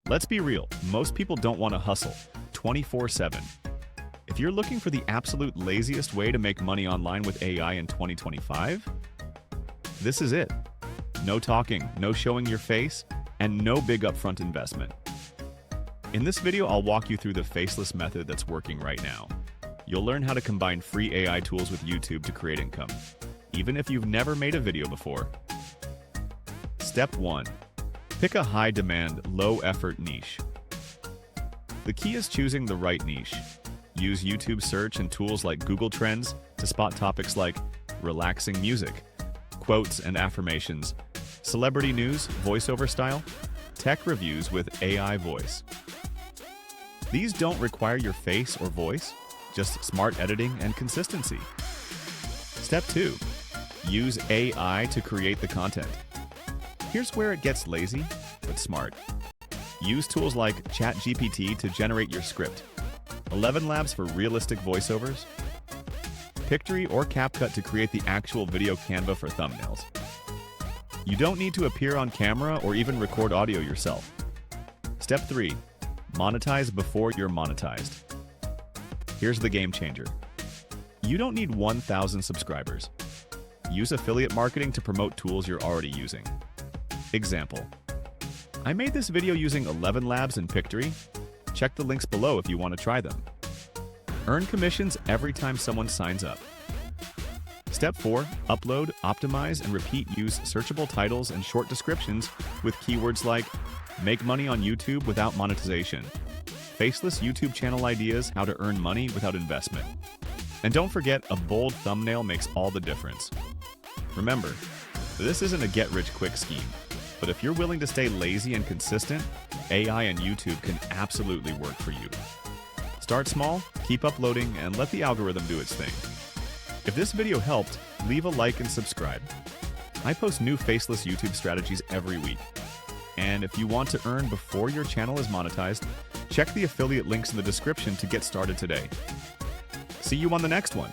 Let's be real, most people don't want to hustle 24/7. If you're looking for the absolute laziest way to make money online with AI in 2025, this is it. No talking, no showing your face, and no big upfront investment. In this video, I'll walk you through the Faceless method that's working right now. You'll learn how to combine free AI tools with YouTube to create income, even if you've never made a video before. Step 1. Pick a high-demand, low-effort niche. The key is choosing the right niche. Use YouTube search and tools like Google Trends to spot topics like relaxing music, quotes and affirmations, celebrity news, voiceover style, tech reviews with AI voice. These don't require your face or voice, just smart editing and consistency. Step 2. Use AI to create the content. Here's where it gets lazy, but smart. Use tools like ChatGPT to generate your script, 11 Labs for realistic voiceovers, Pictory or CapCut to create the actual video Canva for thumbnails. You don't need to appear on camera or even record audio yourself. Step 3. Monetize before you're monetized. Here's the game changer. You don't need 1,000 subscribers. Use affiliate marketing to promote tools you're already using. Example. I made this video using 11 Labs and Pictory. Check the links below if you want to try them. Earn commissions every time someone signs up. Step 4. Upload, optimize, and repeat use searchable titles and short descriptions with keywords like make money on YouTube without monetization, Faceless YouTube channel ideas, how to earn money without investment. And don't forget, a bold thumbnail makes all the difference. Remember, this isn't a get-rich-quick scheme, but if you're willing to stay lazy and consistent, AI and YouTube can absolutely work for you. Start small, keep uploading, and let the algorithm do its thing. If this video helped, leave a like and subscribe. I post new Faceless YouTube strategies every week. And if you want to earn before your channel is monetized, check the affiliate links in the description to get started today. See you on the next one.